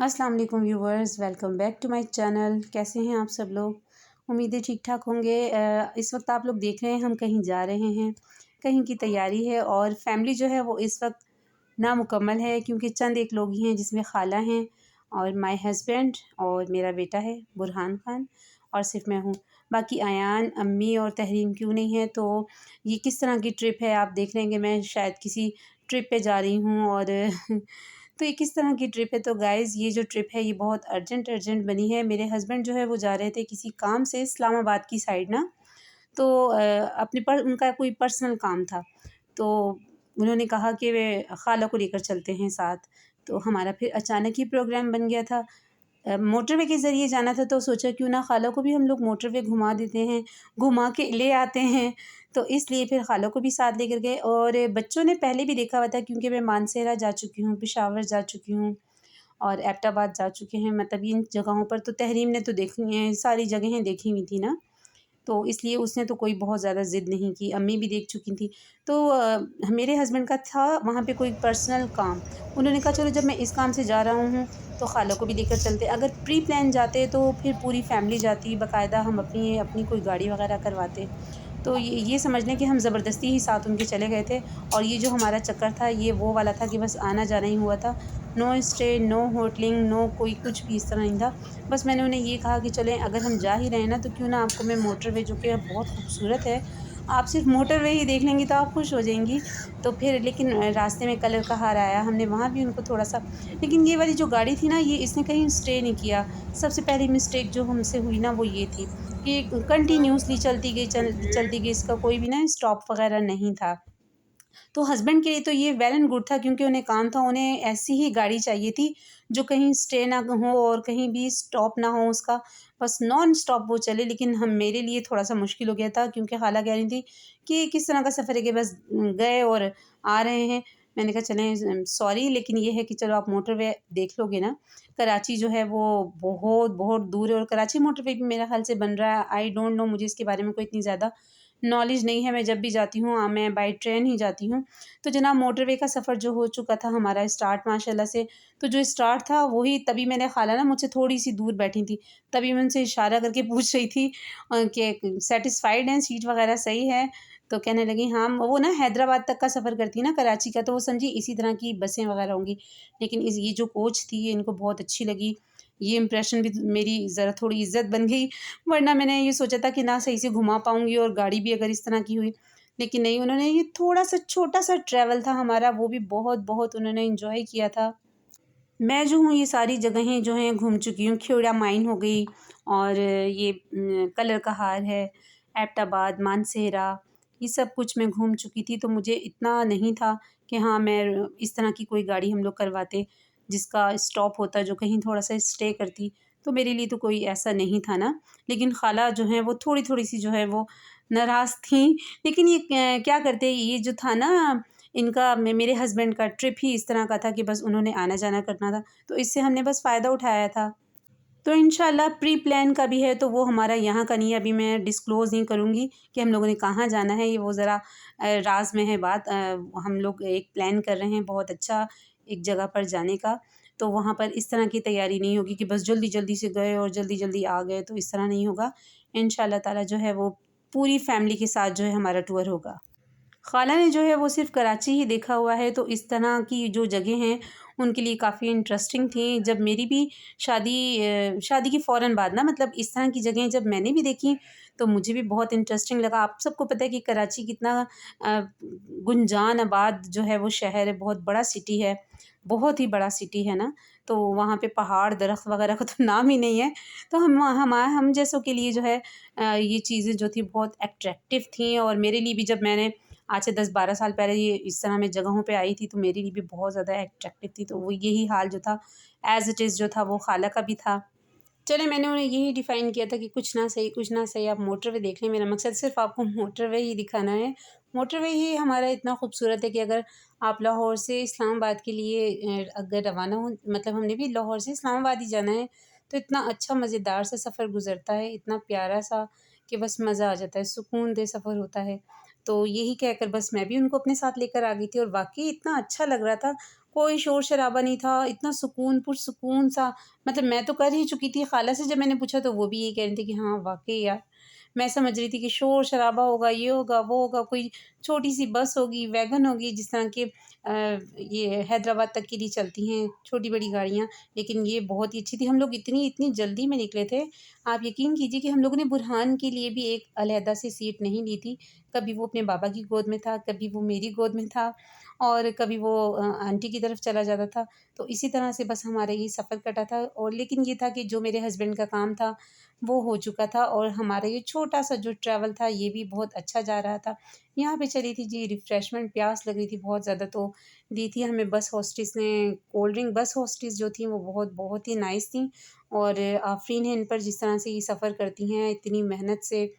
अस्सलाम वालेकुम viewers, welcome back to my channel. कैसे हैं आप सब लोग? उम्मीद है ठीक ठाक होंगे। इस वक्त आप लोग देख रहे हैं हम कहीं जा रहे हैं, कहीं की तैयारी है और फैमिली जो है वो इस वक्त नामुकम्मल है क्योंकि चंद एक लोग ही हैं जिसमें खाला हैं और माय हस्बैंड और मेरा बेटा है बुरहान खान और सिर्फ मैं हूँ। बाकी आयान, अम्मी और तहरीम क्यों नहीं है। तो ये किस तरह की ट्रिप है आप देख रहे हैं कि मैं शायद किसी ट्रिप पे जा रही हूँ और तो ये किस तरह की ट्रिप है। तो गाइज़ ये जो ट्रिप है ये बहुत अर्जेंट बनी है। मेरे हस्बैंड जो है वो जा रहे थे किसी काम से इस्लामाबाद की साइड ना। तो अपने पर उनका कोई पर्सनल काम था। तो उन्होंने कहा कि वे खाला को लेकर चलते हैं साथ। तो हमारा फिर अचानक ही प्रोग्राम बन गया था। मोटरवे के ज़रिए जाना था तो सोचा क्यों ना खाला को भी हम लोग मोटरवे घुमा देते हैं, घुमा के ले आते हैं। तो इसलिए फिर खाला को भी साथ लेकर गए और बच्चों ने पहले भी देखा हुआ था क्योंकि मैं मानसेरा जा चुकी हूँ, पेशावर जा चुकी हूँ और एबटाबाद जा चुके हैं। मतलब इन जगहों पर तो तहरीम ने तो देखी हैं, सारी जगहें देखी हुई थी ना। तो इसलिए उसने तो कोई बहुत ज़्यादा ज़िद नहीं की, अम्मी भी देख चुकी थी। तो मेरे हस्बैंड का था वहाँ पे कोई पर्सनल काम। उन्होंने कहा चलो जब मैं इस काम से जा रहा हूँ तो खाला को भी लेकर चलते। अगर प्री प्लान जाते तो फिर पूरी फैमिली जाती, बाकायदा हम अपनी अपनी कोई गाड़ी वगैरह करवाते। तो ये समझ लें कि हम ज़बरदस्ती ही साथ उनके चले गए थे और ये जो हमारा चक्कर था ये वो वाला था कि बस आना-जाना ही हुआ था। No stay, no hotelling, no कोई कुछ भी इस तरह नहीं था। बस मैंने उन्हें ये कहा कि चलें अगर हम जा ही रहे हैं ना तो क्यों ना आपको मैं मोटरवे जो कि बहुत खूबसूरत है, आप सिर्फ़ मोटरवे ही देख लेंगी तो आप खुश हो जाएँगी। तो फिर लेकिन रास्ते में कलर का हार आया, हमने वहाँ भी उनको थोड़ा-सा लेकिन ये वाली जो गाड़ी थी ना ये इसने कहीं स्टे नहीं किया। सबसे पहली मिस्टेक जो हमसे हुई ना वो ये थी कि कंटिन्यूअसली चलती गई, इसका कोई भी ना स्टॉप वग़ैरह नहीं था। तो हस्बैंड के लिए तो ये वेल एंड गुड था क्योंकि उन्हें काम था, उन्हें ऐसी ही गाड़ी चाहिए थी जो कहीं स्टे ना हो और कहीं भी स्टॉप ना हो उसका, बस नॉन स्टॉप वो चले। लेकिन हम मेरे लिए थोड़ा-सा मुश्किल हो गया था क्योंकि खाला कह रही थी कि किस तरह का सफ़र है कि बस गए और आ रहे हैं। मैंने कहा चलें सॉरी लेकिन ये है कि चलो आप मोटरवे देख लोगे ना। कराची जो है वो बहुत दूर है और कराची मोटरवे भी मेरे ख़्याल से बन रहा है। आई डोंट नो, मुझे इसके बारे में कोई इतनी ज़्यादा नॉलेज नहीं है। मैं जब भी जाती हूँ मैं बाय ट्रेन ही जाती हूँ। तो जनाब मोटरवे का सफ़र जो हो चुका था हमारा स्टार्ट माशाल्लाह से। तो जो स्टार्ट था वही तभी मैंने खाला ना मुझसे थोड़ी-सी दूर बैठी थी। तभी मैं उनसे इशारा करके पूछ रही थी कि सैटिस्फाइड हैं, सीट वग़ैरह सही है? तो कहने लगी हाँ, वो ना हैदराबाद तक का सफ़र करती है ना कराची का, तो वो समझी इसी तरह की बसें वग़ैरह होंगी। लेकिन ये जो कोच थी ये इनको बहुत अच्छी लगी। ये इम्प्रेशन भी मेरी ज़रा थोड़ी इज़्ज़त बन गई, वरना मैंने ये सोचा था कि ना सही से घुमा पाऊँगी और गाड़ी भी अगर इस तरह की हुई। लेकिन नहीं, उन्होंने ये थोड़ा-सा छोटा-सा ट्रैवल था हमारा, वो भी बहुत उन्होंने एन्जॉय किया था। मैं जो हूँ ये सारी जगहें जो हैं घूम चुकी हूँ। खेवड़ा माइन हो गई और ये कलर का हार है, एबटाबाद, मानसेरा, ये सब कुछ मैं घूम चुकी थी। तो मुझे इतना नहीं था कि हाँ, मैं इस तरह की कोई गाड़ी हम लोग करवाते, जिसका स्टॉप होता, जो कहीं थोड़ा-सा स्टे करती। तो मेरे लिए तो कोई ऐसा नहीं था ना। लेकिन खाला जो हैं वो थोड़ी-थोड़ी सी जो है वो नाराज़ थीं। लेकिन ये क्या करते, ये जो था ना इनका मेरे हस्बैंड का ट्रिप ही इस तरह का था कि बस उन्होंने आना-जाना करना था, तो इससे हमने बस फ़ायदा उठाया था। तो इंशाल्लाह प्री प्लान का भी है तो वो हमारा यहाँ का नहीं है, अभी मैं डिस्क्लोज़ नहीं करूँगी कि हम लोगों ने कहाँ जाना है, ये वो ज़रा राज़ में है बात। हम लोग एक प्लान कर रहे हैं बहुत अच्छा एक जगह पर जाने का, तो वहाँ पर इस तरह की तैयारी नहीं होगी कि बस जल्दी-जल्दी से गए और जल्दी-जल्दी आ गए, तो इस तरह नहीं होगा। इंशाल्लाह ताला जो है वो पूरी फैमिली के साथ जो है हमारा टूर होगा। खाला ने जो है वो सिर्फ़ कराची ही देखा हुआ है, तो इस तरह की जो जगह हैं, उनके लिए काफ़ी इंटरेस्टिंग थी। जब मेरी भी शादी के फ़ौरन बाद ना, मतलब इस तरह की जगहें जब मैंने भी देखी, तो मुझे भी बहुत इंटरेस्टिंग लगा। आप सबको पता है कि कराची कितना गुंजान आबाद जो है वो शहर है, बहुत बड़ा सिटी है, बहुत ही बड़ा सिटी है ना। तो वहाँ पे पहाड़, दरख़्त वग़ैरह का तो नाम ही नहीं है। तो हम जैसों के लिए जो है ये चीज़ें जो थी बहुत अट्रैक्टिव थी और मेरे लिए भी जब मैंने आज से 10-12 साल पहले ये इस तरह मैं जगहों पे आई थी तो मेरे लिए भी बहुत ज़्यादा अट्रैक्टिव थी। तो वो यही हाल जो था एज़ इट इज़ जो था वो खाला का भी था। चले मैंने उन्हें यही डिफ़ाइन किया था कि कुछ ना सही आप मोटरवे देख लें। मेरा मकसद सिर्फ़ आपको मोटरवे ही दिखाना है। मोटरवे ही हमारा इतना खूबसूरत है कि अगर आप लाहौर से इस्लामाबाद के लिए अगर रवाना हो, मतलब हमने भी लाहौर से इस्लामाबाद ही जाना है, तो इतना अच्छा मज़ेदार सा सफ़र गुज़रता है, इतना प्यारा सा कि बस मज़ा आ जाता है, सुकून दह सफ़र होता है। तो यही कहकर बस मैं भी उनको अपने साथ लेकर आ गई थी और वाक़ई इतना अच्छा लग रहा था। कोई शोर-शराबा नहीं था, इतना सुकून पुरसुकून सा। मतलब मैं तो कर ही चुकी थी, खाला से जब मैंने पूछा तो वो भी यही कह रही थी कि हाँ, वाक़ई यार। मैं समझ रही थी कि शोर-शराबा होगा, ये होगा, वो होगा, कोई छोटी-सी बस होगी, वैगन होगी, जिस तरह के ये हैदराबाद तक के लिए चलती हैं छोटी-बड़ी गाड़ियाँ। लेकिन ये बहुत ही अच्छी थी। हम लोग इतनी इतनी जल्दी में निकले थे, आप यकीन कीजिए कि हम लोगों ने बुरहान के लिए भी एक अलहदा से सीट नहीं ली थी। कभी वो अपने बाबा की गोद में था, कभी वो मेरी गोद में था और कभी वो आंटी की तरफ चला जाता था। तो इसी तरह से बस हमारा ये सफ़र कटा था। और लेकिन ये था कि जो मेरे हस्बैंड का काम था, वो हो चुका था और हमारा ये छोटा-सा जो ट्रैवल था, ये भी बहुत अच्छा जा रहा था। यहाँ पे चली थी जी रिफ्रेशमेंट, प्यास लग रही थी बहुत ज़्यादा, तो दी थी हमें बस हॉस्टेस ने कोल्ड ड्रिंक। बस हॉस्टेस जो थी वो बहुत बहुत ही नाइस थी और आफ़रीन है इन पर, जिस तरह से ये सफ़र करती हैं, इतनी मेहनत से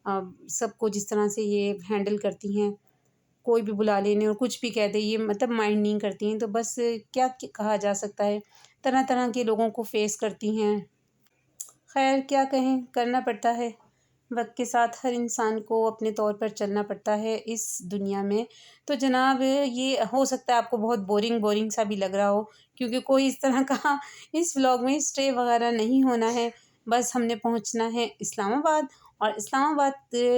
सबको जिस तरह से ये हैंडल करती हैं। कोई भी बुला लेने और कुछ भी कह दे, ये मतलब माइंड नहीं करती हैं। तो बस क्या कहा जा सकता है, तरह-तरह के लोगों को फ़ेस करती हैं। ख़ैर क्या कहें, करना पड़ता है। वक़्त के साथ हर इंसान को अपने तौर पर चलना पड़ता है इस दुनिया में। तो जनाब ये हो सकता है आपको बहुत बोरिंग बोरिंग सा भी लग रहा हो, क्योंकि कोई इस तरह का इस व्लॉग में स्टे वग़ैरह नहीं होना है। बस हमने पहुँचना है इस्लामाबाद और इस्लामाबाद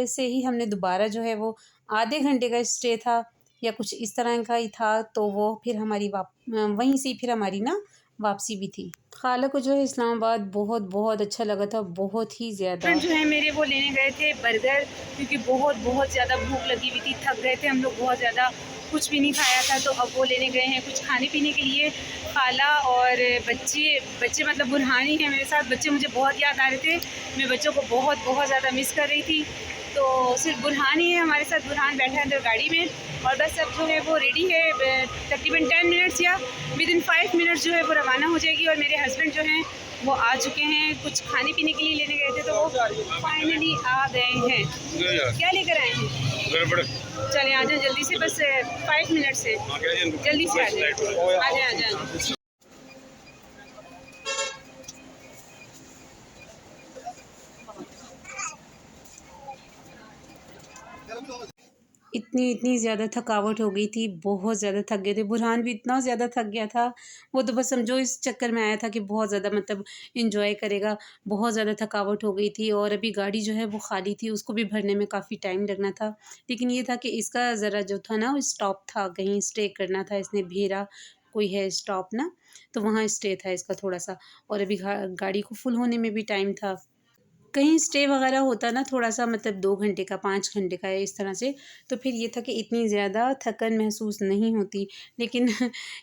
से ही हमने दोबारा जो है वो आधे घंटे का स्टे था या कुछ इस तरह का ही था, तो वो फिर हमारी वहीं से फिर हमारी ना वापसी भी थी। खाला को जो है इस्लामाबाद बहुत बहुत अच्छा लगा था, बहुत ही ज़्यादा। फ्रेंड जो है मेरे वो लेने गए थे बर्गर, क्योंकि बहुत बहुत ज़्यादा भूख लगी हुई थी, थक गए थे हम लोग बहुत ज़्यादा, कुछ भी नहीं खाया था। तो अब वो लेने गए हैं कुछ खाने पीने के लिए। खाला और बच्चे बच्चे मतलब बुरहानी है मेरे साथ। बच्चे मुझे बहुत याद आ रहे थे, मैं बच्चों को बहुत बहुत ज़्यादा मिस कर रही थी। तो सिर्फ बुरहान ही है हमारे साथ, बुरहान बैठा है अंदर गाड़ी में। और बस अब जो है वो रेडी है, तकरीबन 10 मिनट्स या विदिन 5 मिनट्स जो है वो रवाना हो जाएगी। और मेरे हस्बैंड जो हैं वो आ चुके हैं, कुछ खाने पीने के लिए लेने गए थे, तो वो फाइनली आ गए हैं। क्या लेकर आए हैं? चले आ जाए जल्दी से, बस 5 मिनट्स है, जल्दी से आ जाए, आ जाए आ जाए। इतनी इतनी ज़्यादा थकावट हो गई थी, बहुत ज़्यादा थक गए थे। बुरहान भी इतना ज़्यादा थक गया था, वो तो बस समझो इस चक्कर में आया था कि बहुत ज़्यादा मतलब एन्जॉय करेगा। बहुत ज़्यादा थकावट हो गई थी और अभी गाड़ी जो है वो खाली थी, उसको भी भरने में काफ़ी टाइम लगना था। लेकिन ये था कि इसका ज़रा जो था ना वो स्टॉप था, कहीं स्टे करना था, इसने भेरा कोई है स्टॉप ना, तो वहाँ स्टे था इसका थोड़ा-सा। और अभी गाड़ी को फुल होने में भी टाइम था। कहीं स्टे वगैरह होता ना थोड़ा-सा मतलब 2 घंटे का, 5 घंटे का इस तरह से, तो फिर ये था कि इतनी ज़्यादा थकन महसूस नहीं होती। लेकिन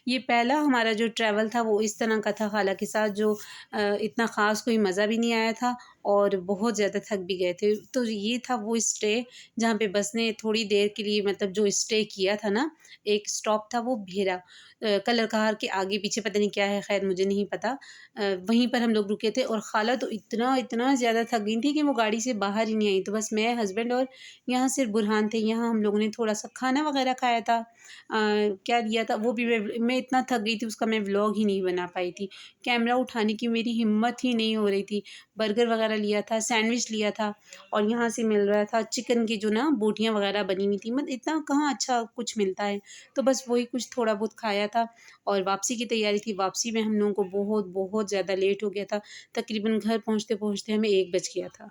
ये पहला हमारा जो ट्रैवल था वो इस तरह का था खाला के साथ, जो इतना ख़ास कोई मज़ा भी नहीं आया था और बहुत ज़्यादा थक भी गए थे। तो ये था वो स्टे जहाँ पे बस ने थोड़ी देर के लिए मतलब जो स्टे किया था ना, एक स्टॉप था वो भेरा, कलर कहार के आगे-पीछे पता नहीं क्या है, ख़ैर मुझे नहीं पता। वहीं पर हम लोग रुके थे और खाला तो इतना इतना ज़्यादा थक गई थी कि वो गाड़ी से बाहर ही नहीं आई। तो बस मैं, हस्बैंड और यहाँ सिर्फ बुरहान थे। यहाँ हम लोगों ने थोड़ा-सा खाना वग़ैरह खाया था। क्या लिया था वो भी मैं इतना थक गई थी, उसका मैं व्लॉग ही नहीं बना पाई थी। कैमरा उठाने की मेरी हिम्मत ही नहीं हो रही थी। बर्गर वग़ैरह लिया था, सैंडविच लिया था और यहाँ से मिल रहा था चिकन की जो ना बोटियाँ वग़ैरह बनी हुई थी। मतलब इतना कहाँ अच्छा कुछ मिलता है। तो बस वही कुछ थोड़ा बहुत खाया था और वापसी की तैयारी थी। वापसी में हम लोगों को बहुत बहुत ज़्यादा लेट हो गया था। तकरीबन घर पहुँचते-पहुँचते हमें 1 बज गया था।